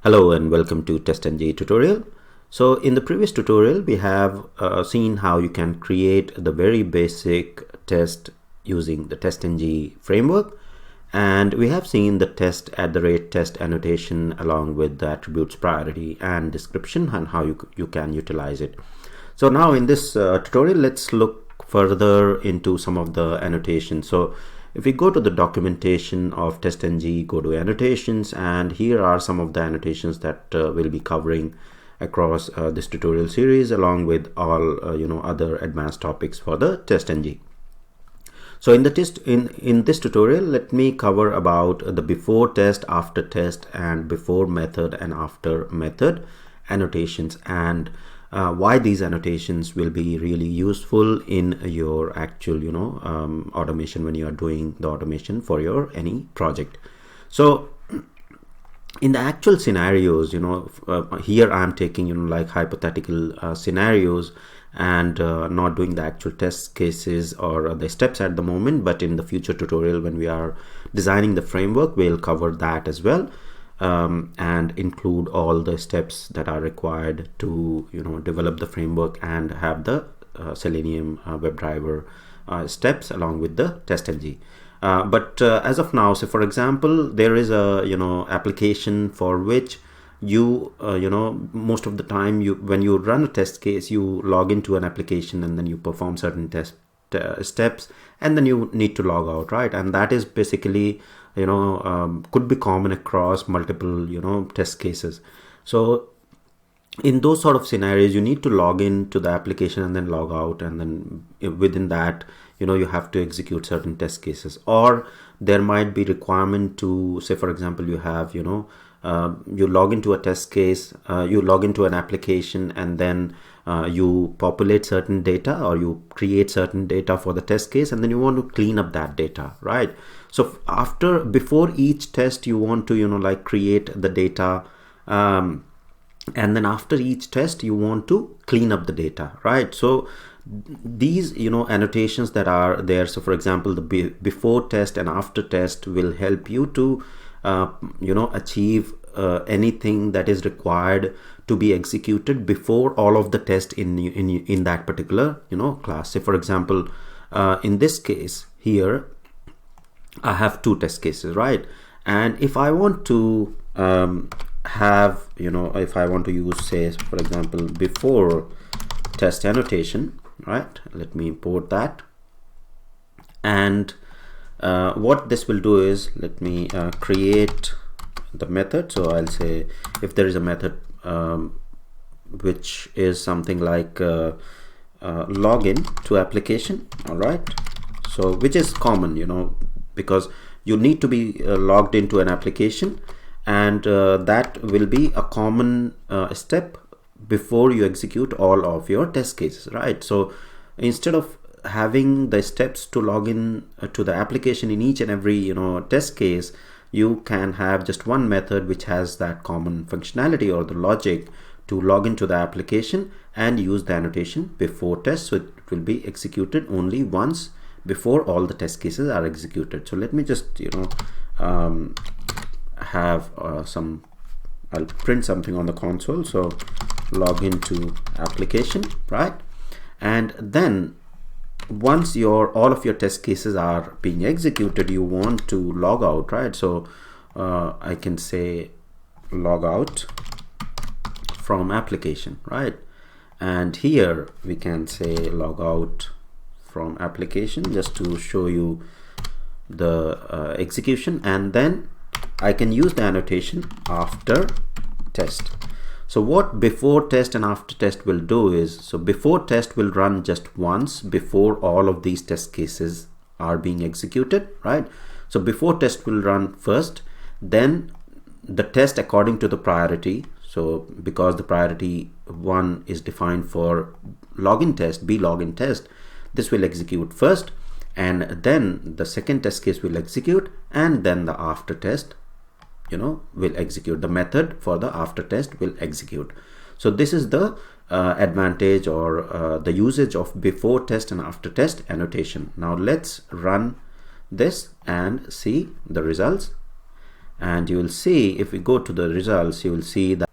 Hello and welcome to TestNG tutorial. So in the previous tutorial we have seen how you can create the very basic test using the TestNG framework, and we have seen the test annotation along with the attributes priority and description and how you can utilize it. So now in this tutorial, let's look further into some of the annotations. So if we go to the documentation of TestNG, go to annotations, and here are some of the annotations that we'll be covering across this tutorial series, along with all other advanced topics for the TestNG. So in this tutorial, let me cover about the before test, after test, and before method and after method annotations, and why these annotations will be really useful in your actual automation when you are doing the automation for your any project. So in the actual scenarios, here I'm taking like hypothetical scenarios and not doing the actual test cases or the steps at the moment, but in the future tutorial when we are designing the framework, we'll cover that as well. And include all the steps that are required to develop the framework and have the Selenium WebDriver steps along with the TestNG. But as of now, so for example, there is a application for which most of the time when you run a test case, you log into an application and then you perform certain test steps, and then you need to log out, right? And that is basically could be common across multiple test cases. So in those sort of scenarios, you need to log in to the application and then log out, and then within that you have to execute certain test cases. Or there might be requirement to, say for example, you have you log into a test case, you log into an application, and then you populate certain data or you create certain data for the test case, and then you want to clean up that data, right? So before each test, you want to create the data, and then after each test you want to clean up the data, right? So these annotations that are there, so for example, the before test and after test will help you to achieve anything that is required to be executed before all of the tests in that particular class. Say for example, in this case here I have two test cases, right? And if I want to have if I want to use, say for example, before test annotation, right? Let me import that. And what this will do is, let me create the method. So I'll say if there is a method which is something like login to application, all right? So which is common, because you need to be logged into an application, and that will be a common step before you execute all of your test cases, right? So instead of having the steps to log in to the application in each and every test case, you can have just one method which has that common functionality or the logic to log into the application and use the annotation before test. So it will be executed only once before all the test cases are executed. So let me just have I'll print something on the console. So log into application, right? And then once all of your test cases are being executed, you want to log out, right? So I can say log out from application, right? And here we can say log out from application, just to show you the execution. And then I can use the annotation after test. So what before test and after test will do is, so before test will run just once before all of these test cases are being executed, right? So before test will run first, then the test according to the priority. So because the priority 1 is defined for login test, login test, this will execute first, and then the second test case will execute, and then the after test will execute. The method for the after test will execute. So this is the advantage or the usage of before test and after test annotation. Now let's run this and see the results. and you will see, if we go to the results, you will see that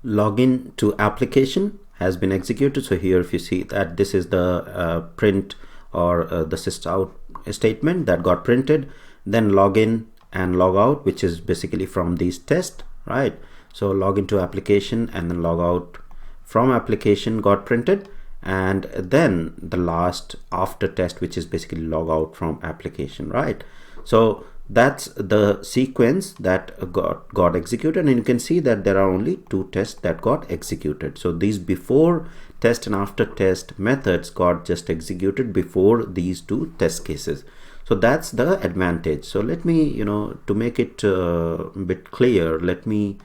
login to application has been executed. So here, if you see that this is the print or the sysout statement that got printed, then login and log out, which is basically from these tests, right? So login to application and then log out from application got printed, and then the last after test, which is basically log out from application, right? So that's the sequence that got executed, and you can see that there are only 2 tests that got executed. So these before test and after test methods got just executed before these 2 test cases. So that's the advantage. So let me, to make it a bit clear, let me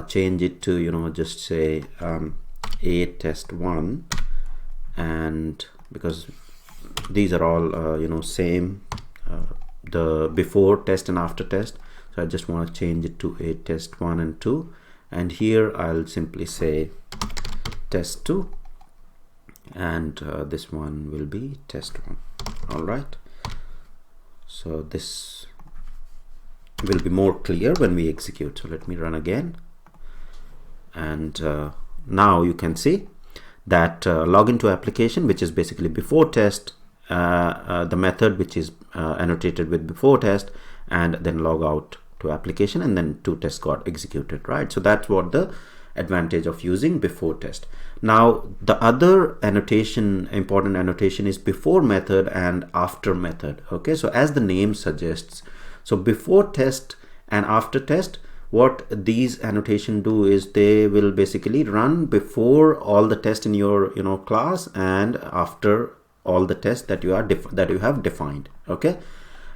change it to, just say a test 1, and because these are all same, the before test and after test, so I just want to change it to a test 1 and 2, and here I'll simply say test 2, and this one will be test 1. All right, so this will be more clear when we execute. So let me run again, and now you can see that login to application, which is basically before test, the method which is annotated with before test, and then log out to application, and then 2 tests got executed, right? So that's what the advantage of using before test. Now the other annotation, important annotation, is before method and after method. Okay, so as the name suggests, so before test and after test, what these annotation do is they will basically run before all the tests in your class and after all the tests that you have defined. Okay,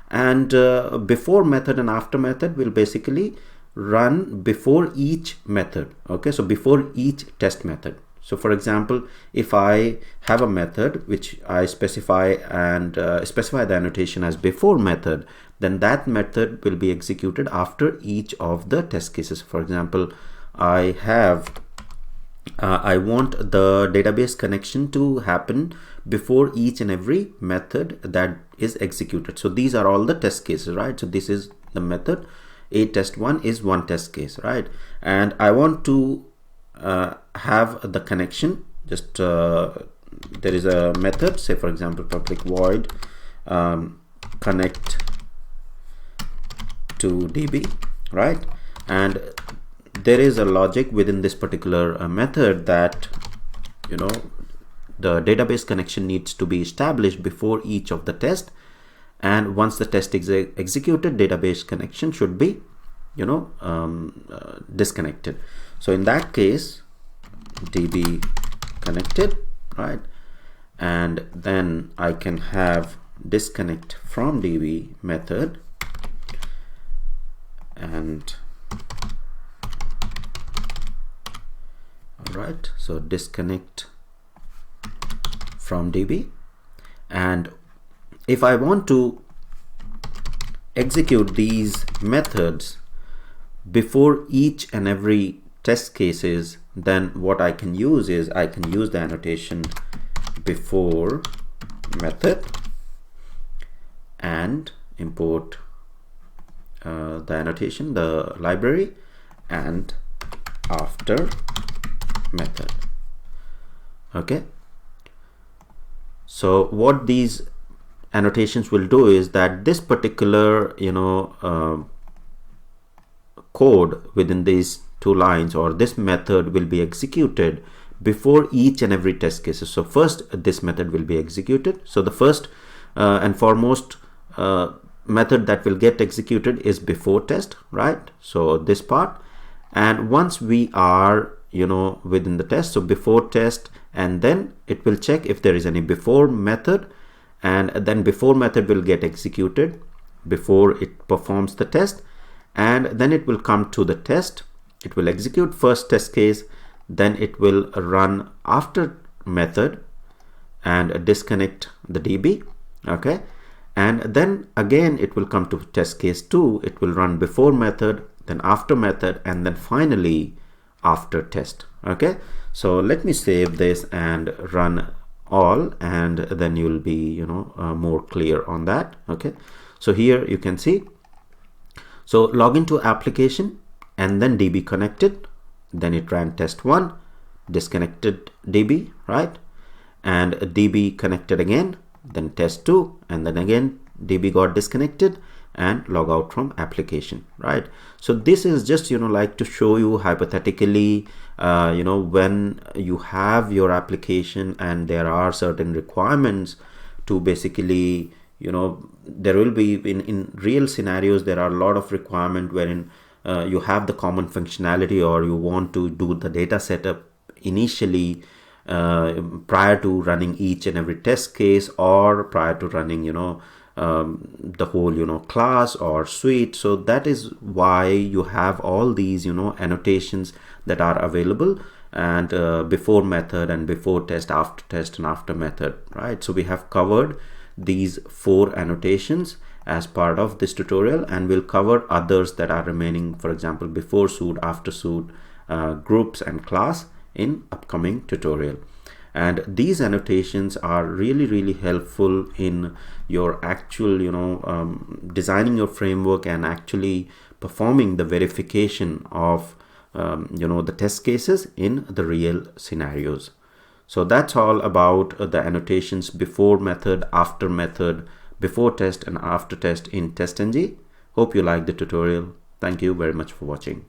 and before method and after method will basically run before each method. Okay, so before each test method. So for example, if I have a method which I specify and specify the annotation as before method, then that method will be executed after each of the test cases. For example, I want the database connection to happen before each and every method that is executed. So these are all the test cases, right? So this is the method. A test 1 is one test case, right? And I want to have the connection. Just there is a method, say for example public void connect to DB, right? And there is a logic within this particular method that the database connection needs to be established before each of the tests, and once the test is executed, database connection should be disconnected. So in that case, DB connected, right? And then I can have disconnect from DB method, and all right, so disconnect from DB. And if I want to execute these methods before each and every test cases, then what I can use is I can use the annotation before method and import the annotation, the library, and after method. Okay, so what these annotations will do is that this particular code within these 2 lines, or this method, will be executed before each and every test cases. So first this method will be executed. So the first and foremost method that will get executed is before test, right? So this part, and once we are within the test, so before test, and then it will check if there is any before method, and then before method will get executed before it performs the test, and then it will come to the test. It will execute first test case, then it will run after method and disconnect the DB. Okay, and then again it will come to test case 2. It will run before method, then after method, and then finally after test. Okay, so let me save this and run all, and then you will be more clear on that. Okay, so here you can see, So log into application and then DB connected, then it ran test1, disconnected DB, right? And DB connected again, then test2, and then again DB got disconnected and log out from application, right? So this is just, like to show you hypothetically, when you have your application and there are certain requirements to basically, there will be in real scenarios, there are a lot of requirement wherein you have the common functionality, or you want to do the data setup initially prior to running each and every test case, or prior to running the whole class or suite. So that is why you have all these annotations that are available, and before method and before test, after test, and after method, right? So we have covered these 4 annotations as part of this tutorial, and we'll cover others that are remaining, for example before suit, after suit, groups and class, in upcoming tutorial. And these annotations are really helpful in your actual designing your framework and actually performing the verification of the test cases in the real scenarios. So that's all about the annotations before method, after method, before test and after test in TestNG. Hope you liked the tutorial. Thank you very much for watching.